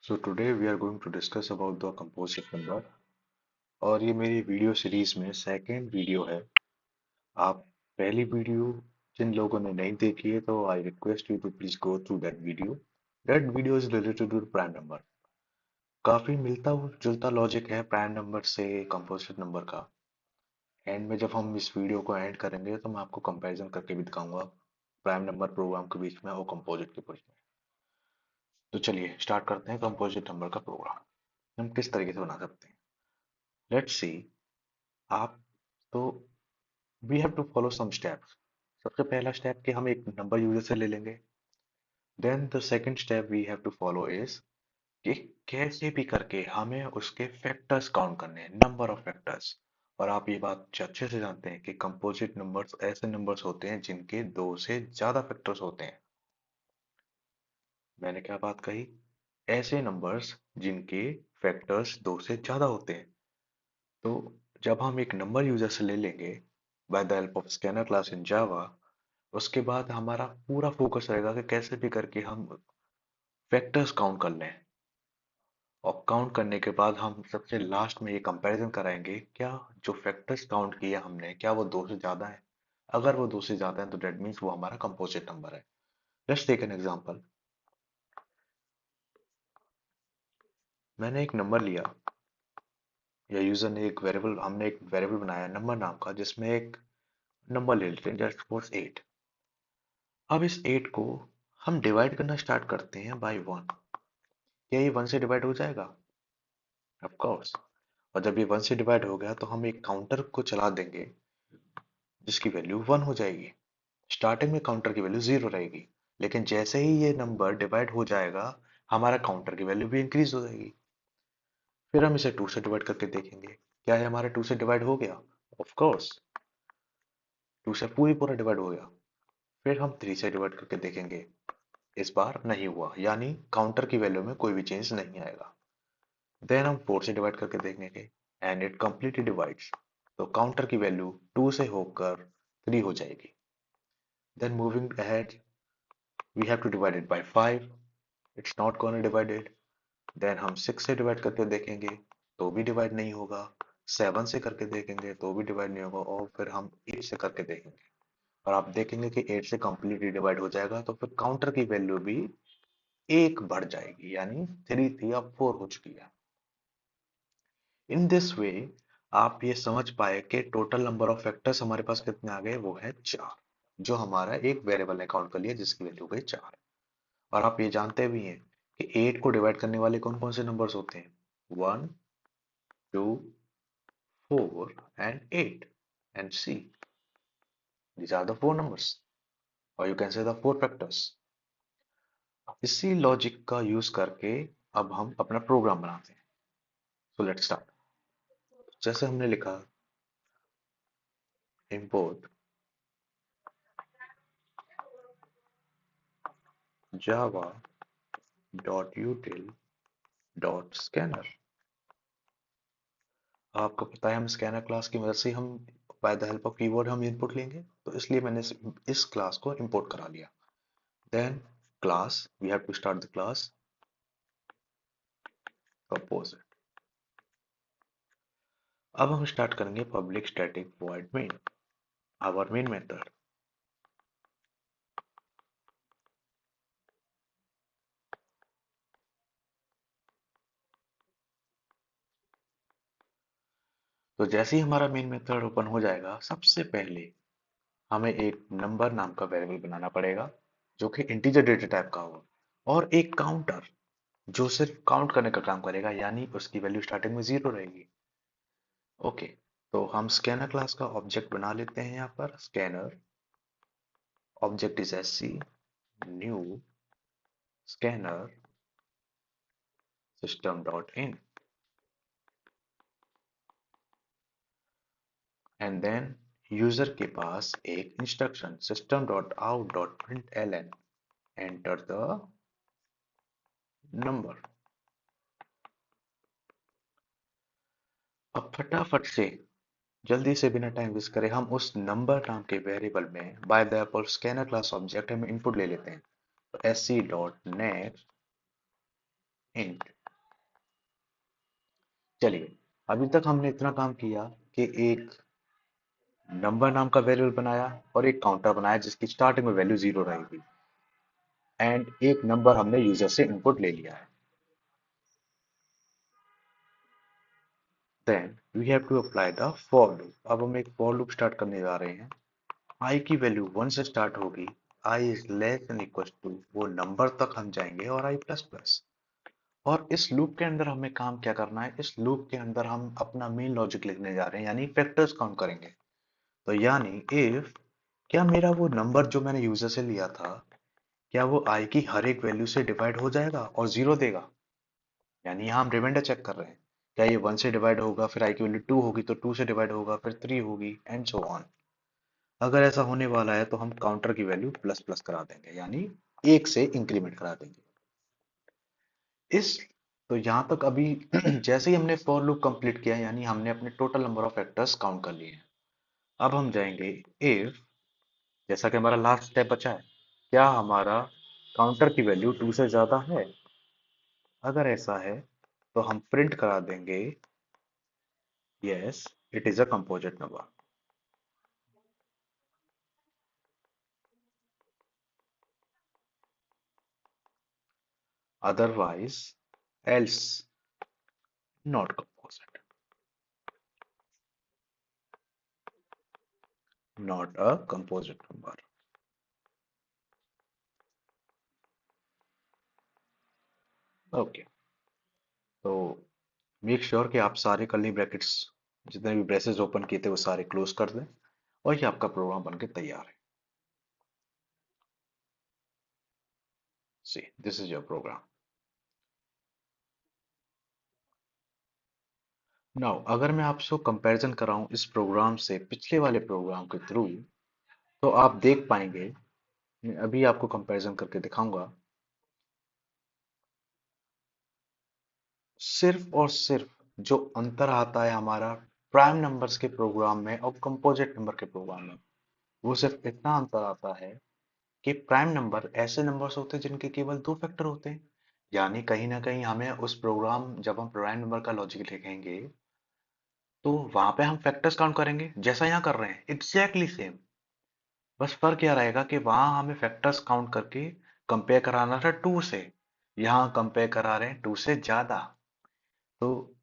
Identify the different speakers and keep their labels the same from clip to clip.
Speaker 1: So today we are going to discuss about the composite number और ये मेरी video series में second video है। आप पहली वीडियो जिन लोगों ने नहीं देखी है तो I request you to please go through that video. That video is related to prime number. काफी मिलता जुलता लॉजिक है प्राइम नंबर से कंपोजिट नंबर का। एंड में जब हम इस वीडियो को एंड करेंगे तो मैं आपको कंपैरिजन करके भी दिखाऊंगा प्राइम नंबर प्रोग्राम के बीच में और कंपोजिट के बीच में। तो चलिए स्टार्ट करते हैं कंपोजिट नंबर का प्रोग्राम हम किस तरीके से बना सकते हैं। Let's see. आप तो we have to follow some steps. सबसे पहला स्टेप कि हम एक नंबर यूजर से ले लेंगे। Then the second step we have to follow is कि कैसे भी करके हमें उसके फैक्टर्स काउंट करने हैं, नंबर ऑफ फैक्टर्स। और आप ये बात अच्छे से जानते हैं कि कंपोजिट नंबर्स ऐसे नंबर्स होते हैं जिनके दो से ज्यादा फैक्टर्स होते हैं। मैंने क्या बात कही? ऐसे नंबर्स जिनके फैक्टर्स दो से ज्यादा होते हैं। तो जब हम एक नंबर यूजर से ले लेंगे by the help of scanner class in Java, उसके बाद हमारा पूरा फोकस रहेगा कि कैसे भी करके हम फैक्टर्स काउंट कर लें। और काउंट करने के बाद हम सबसे लास्ट में ये कंपैरिजन कराएंगे क्या जो फैक्टर्स काउंट किए हमने क्या वो दो से ज्यादा है। अगर वो दो से ज्यादा है तो डेट मीन्स वो हमारा कंपोजिट नंबर है। Let's take an example. मैंने एक नंबर लिया या यूजर ने एक वेरिएबल हमने एक वेरिएबल बनाया नंबर नाम का जिसमें एक नंबर ले लेते हैं जस्ट सपोज 8। अब इस 8 को हम डिवाइड करना स्टार्ट करते हैं बाय 1। क्या ये 1 से डिवाइड हो जाएगा? Of course. और जब ये 1 से डिवाइड हो गया तो हम एक काउंटर को चला देंगे जिसकी वैल्यू 1 हो जाएगी। स्टार्टिंग में काउंटर की वैल्यू 0 रहेगी, लेकिन जैसे ही ये नंबर डिवाइड हो जाएगा हमारा काउंटर की वैल्यू भी इंक्रीज हो जाएगी। फिर हम इसे 2 से डिवाइड करके देखेंगे क्या ये हमारा 2 से डिवाइड हो गया? ऑफ कोर्स 2 से पूरा डिवाइड हो गया। फिर हम 3 से डिवाइड करके देखेंगे, इस बार नहीं हुआ, यानी काउंटर की वैल्यू में कोई भी चेंज नहीं आएगा। देन हम 4 से डिवाइड करके देखेंगे एंड इट कंप्लीटली डिवाइड्स, तो काउंटर की वैल्यू 2 से होकर 3 हो जाएगी। Then moving ahead we have to divide it by 5. It's not gonna divide it. Then हम 6 से डिवाइड करके देखेंगे तो भी डिवाइड नहीं होगा। 7 से करके देखेंगे तो भी डिवाइड नहीं होगा और फिर हम 8 से करके देखेंगे और आप देखेंगे कि 8 से कंप्लीटली डिवाइड हो जाएगा, तो फिर काउंटर की वैल्यू भी एक बढ़ जाएगी, यानी 3 थी अब 4 हो चुकी है। इन दिस वे आप ये समझ पाए कि टोटल नंबर ऑफ फैक्टर्स हमारे पास कितने आ गए, वो है 4। जो हमारा एक वेरिएबल ने काउंट कर लिया जिसकी वैल्यू गई 4। और आप ये जानते भी हैं कि 8 को डिवाइड करने वाले कौन कौन से नंबर्स होते हैं? 1, 2, 4 and 8 and see. These are the four numbers, or you can say the four factors. इसी लॉजिक का यूज करके अब हम अपना प्रोग्राम बनाते हैं। So let's start. जैसे हमने लिखा import java dot util dot scanner। आपको पता है हम स्कैनर क्लास की मदद से हम bye the help of keyword हम इनपुट लेंगे, तो इसलिए मैंने इस क्लास को इंपोर्ट करा लिया। Then class we have to start the class composite। अब हम स्टार्ट करेंगे public static void main, our main method. तो जैसे ही हमारा मेन मेथड ओपन हो जाएगा सबसे पहले हमें एक नंबर नाम का वेरिएबल बनाना पड़ेगा जो कि इंटीजर डेटा टाइप का हो, और एक काउंटर जो सिर्फ काउंट करने का काम करेगा, यानी उसकी वैल्यू स्टार्टिंग में 0 रहेगी। ओके। तो हम स्कैनर क्लास का ऑब्जेक्ट बना लेते हैं। यहाँ पर scanner object is SC new scanner system dot in and then user के पास एक instruction system dot out dot print L N, enter the number. अब फटाफट से जल्दी से बिना टाइम वेस्ट करे हम उस नंबर नाम के वेरिएबल में by the apple scanner class object हम इनपुट ले लेते हैं। तो S C dot next int चलिए, अभी तक हमने इतना काम किया कि एक नंबर नाम का वेरिएबल बनाया और एक काउंटर बनाया जिसकी स्टार्टिंग में वैल्यू 0 रहेगी, एंड एक नंबर हमने यूजर से इनपुट ले लिया है। Then we have to apply the for loop. अब हम एक फॉर लूप स्टार्ट करने जा रहे हैं। आई की वैल्यू 1 से स्टार्ट होगी, I is less than equal to, वो नंबर तक हम जाएंगे, और आई प्लस प्लस। और इस लूप के अंदर हमें काम क्या करना है, इस लूप के अंदर हम अपना मेन लॉजिक लिखने जा रहे हैं, यानी फैक्टर्स काउंट करेंगे। तो यानी इफ, क्या मेरा वो नंबर जो मैंने यूजर से लिया था, क्या वो आई की हर एक वैल्यू से डिवाइड हो जाएगा और जीरो देगा? यानी यहाँ हम रिमाइंडर चेक कर रहे हैं, क्या ये 1 से डिवाइड होगा, फिर आई की वैल्यू 2 होगी तो 2 से डिवाइड होगा, फिर 3 होगी, एंड सो ऑन। अगर ऐसा होने वाला है तो हम काउंटर की वैल्यू प्लस प्लस करा देंगे, यानी एक से इंक्रीमेंट करा देंगे। इस तो यहाँ तक अभी जैसे ही हमने फॉर लूप कंप्लीट किया, यानी हमने अपने total number of factors count कर लिए हैं। अब हम जाएंगे इफ, जैसा कि हमारा लास्ट स्टेप बचा है, क्या हमारा काउंटर की वैल्यू 2 से ज्यादा है? अगर ऐसा है तो हम प्रिंट करा देंगे yes, it is a composite number. Otherwise, else, not composite, not a composite number. Okay, तो मेक श्योर कि आप सारे कर्ली ब्रैकेट्स, जितने भी ब्रेसेस ओपन किए थे वो सारे क्लोज कर दें, और ये आपका प्रोग्राम बनके तैयार है। See, this is your program. Now अगर मैं आपसे कंपैरिजन कराऊं इस प्रोग्राम से पिछले वाले प्रोग्राम के थ्रू, तो आप देख पाएंगे, मैं अभी आपको कंपैरिजन करके दिखाऊंगा, सिर्फ और सिर्फ जो अंतर आता है हमारा प्राइम नंबर्स के प्रोग्राम में और कंपोजिट नंबर के प्रोग्राम में, वो सिर्फ इतना अंतर आता है कि प्राइम नंबर ऐसे नंबर्स होते हैं जिनके केवल दो फैक्टर होते हैं। यानी कहीं ना कहीं हमें उस प्रोग्राम, जब हम प्राइम नंबर का लॉजिक लिखेंगे, तो वहां पे हम फैक्टर्स काउंट करेंगे जैसा यहाँ कर रहे हैं, एग्जैक्टली सेम। बस फर्क क्या रहेगा कि वहां हमें फैक्टर्स काउंट करके कंपेयर कराना था टू से, यहाँ कंपेयर करा रहे हैं टू से ज्यादा। तो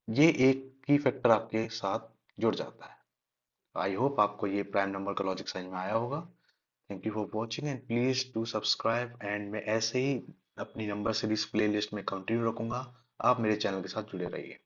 Speaker 1: ये एक ही फैक्टर आपके साथ जुड़ जाता है। आई होप आपको ये प्राइम नंबर का लॉजिक समझ में आया होगा। Thank you for watching, and please do subscribe, and मैं ऐसे ही अपनी नंबर सीरीज प्लेलिस्ट में कंटिन्यू रखूंगा। आप मेरे चैनल के साथ जुड़े रहिए।